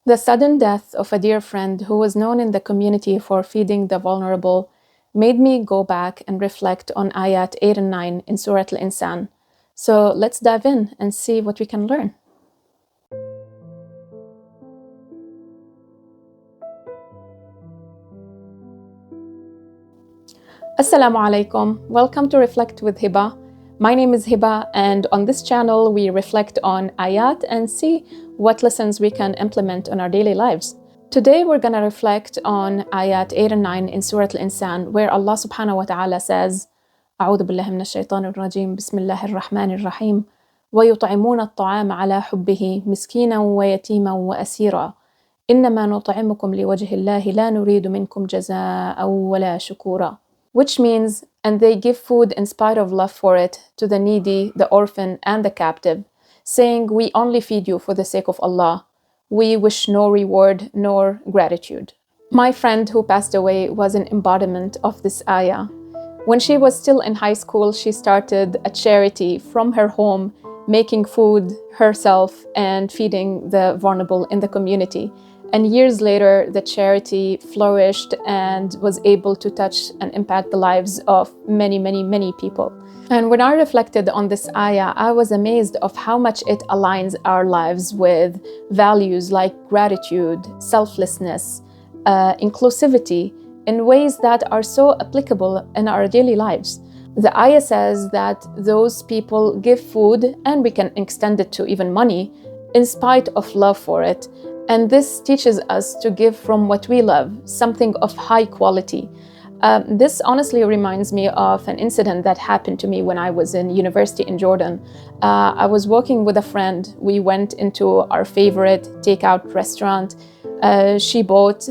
The sudden death of a dear friend who was known in the community for feeding the vulnerable made me go back and reflect on ayat 8 and 9 in Surah Al-Insan. So let's dive in and see what we can learn. Assalamu alaikum. Welcome to Reflect with Hiba. My name is Hiba, and on this channel we reflect on ayat and see what lessons we can implement on our daily lives. Today we're going to reflect on ayat 8 and 9 in Surah Al-Insan, where Allah subhanahu wa ta'ala says, أعوذ بالله من الشيطان الرجيم بسم الله الرحمن الرحيم ويطعمون الطعام على حبه مسكينا ويتيما وأسيرا إنما نطعمكم لوجه الله لا نريد منكم جزاء ولا شكورا. Which means, and they give food in spite of love for it to the needy, the orphan, and the captive, saying, we only feed you for the sake of Allah. We wish no reward nor gratitude. My friend who passed away was an embodiment of this ayah. When she was still in high school, she started a charity from her home, making food herself and feeding the vulnerable in the community. And years later, the charity flourished and was able to touch and impact the lives of many, many, many people. And when I reflected on this ayah, I was amazed of how much it aligns our lives with values like gratitude, selflessness, inclusivity, in ways that are so applicable in our daily lives. The ayah says that those people give food, and we can extend it to even money, in spite of love for it. And this teaches us to give from what we love, something of high quality. This honestly reminds me of an incident that happened to me when I was in university in Jordan. I was walking with a friend. We went into our favorite takeout restaurant. She bought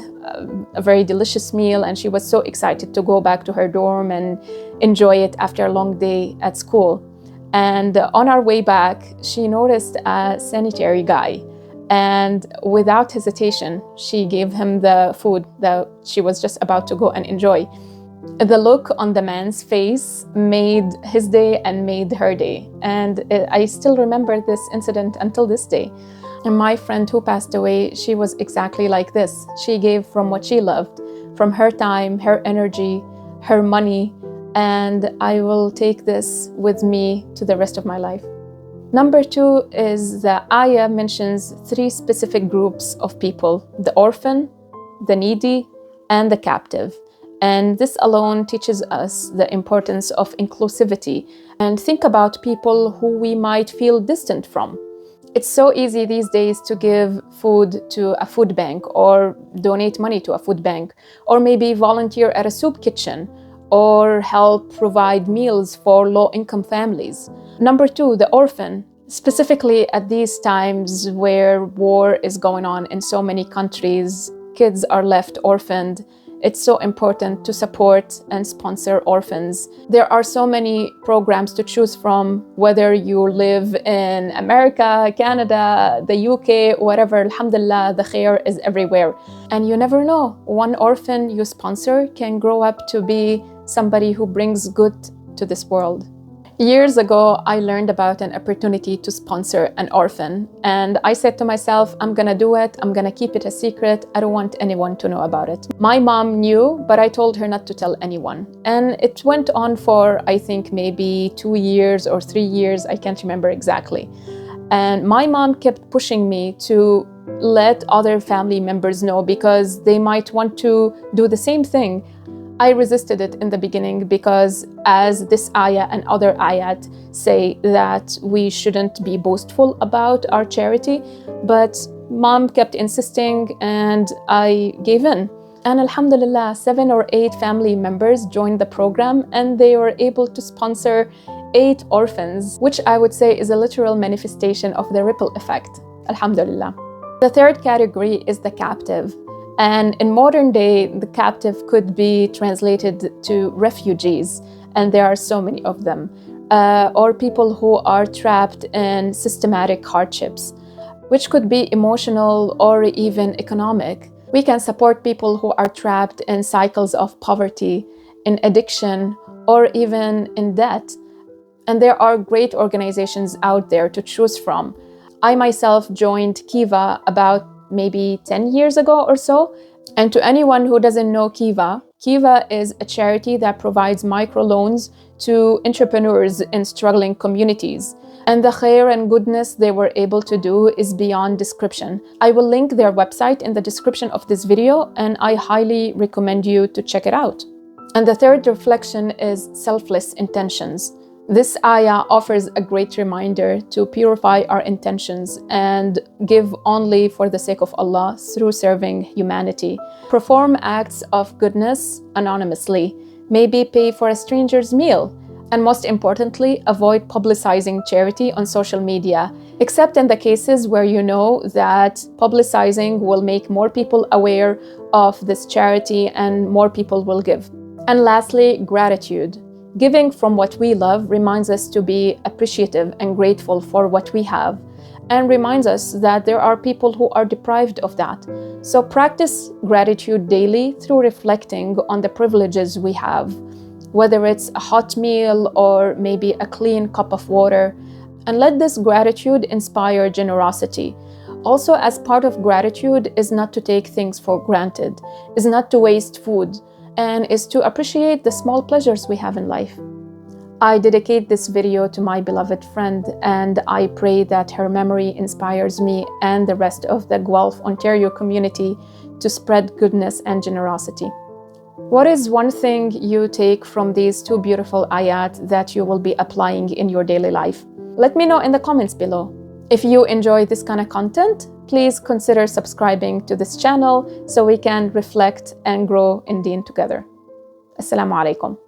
a very delicious meal, and she was so excited to go back to her dorm and enjoy it after a long day at school. And on our way back, she noticed a sanitary guy. And without hesitation, she gave him the food that she was just about to go and enjoy. The look on the man's face made his day and made her day. And I still remember this incident until this day. And my friend who passed away, she was exactly like this. She gave from what she loved, from her time, her energy, her money, and I will take this with me to the rest of my life. Number 2 is the ayah mentions 3 specific groups of people: the orphan, the needy, and the captive. And this alone teaches us the importance of inclusivity. And think about people who we might feel distant from. It's so easy these days to give food to a food bank, or donate money to a food bank, or maybe volunteer at a soup kitchen, or help provide meals for low-income families. Number 2, the orphan. Specifically at these times where war is going on in so many countries, kids are left orphaned. It's so important to support and sponsor orphans. There are so many programs to choose from, whether you live in America, Canada, the UK, whatever. Alhamdulillah, the khair is everywhere. And you never know, one orphan you sponsor can grow up to be somebody who brings good to this world. Years ago, I learned about an opportunity to sponsor an orphan, and I said to myself, I'm gonna do it, I'm gonna keep it a secret, I don't want anyone to know about it. My mom knew, but I told her not to tell anyone. And it went on for, I think, maybe 2 years or 3 years, I can't remember exactly. And my mom kept pushing me to let other family members know because they might want to do the same thing. I resisted it in the beginning because, as this ayah and other ayat say, that we shouldn't be boastful about our charity, but mom kept insisting and I gave in. And alhamdulillah, 7 or 8 family members joined the program, and they were able to sponsor 8 orphans, which I would say is a literal manifestation of the ripple effect. Alhamdulillah. The third category is the captive. And in modern day, the captive could be translated to refugees, and there are so many of them, or people who are trapped in systematic hardships, which could be emotional or even economic. We can support people who are trapped in cycles of poverty, in addiction, or even in debt. And there are great organizations out there to choose from. I myself joined Kiva about maybe 10 years ago or so. And to anyone who doesn't know Kiva, Kiva is a charity that provides microloans to entrepreneurs in struggling communities. And the khair and goodness they were able to do is beyond description. I will link their website in the description of this video, and I highly recommend you to check it out. And the third reflection is selfless intentions. This ayah offers a great reminder to purify our intentions and give only for the sake of Allah through serving humanity. Perform acts of goodness anonymously, maybe pay for a stranger's meal, and most importantly, avoid publicizing charity on social media, except in the cases where you know that publicizing will make more people aware of this charity and more people will give. And lastly, gratitude. Giving from what we love reminds us to be appreciative and grateful for what we have, and reminds us that there are people who are deprived of that. So practice gratitude daily through reflecting on the privileges we have, whether it's a hot meal or maybe a clean cup of water, and let this gratitude inspire generosity. Also, as part of gratitude is not to take things for granted, is not to waste food, and is to appreciate the small pleasures we have in life. I dedicate this video to my beloved friend, and I pray that her memory inspires me and the rest of the Guelph, Ontario community to spread goodness and generosity. What is one thing you take from these two beautiful ayat that you will be applying in your daily life? Let me know in the comments below. If you enjoy this kind of content, please consider subscribing to this channel so we can reflect and grow in Deen together. Assalamu alaikum.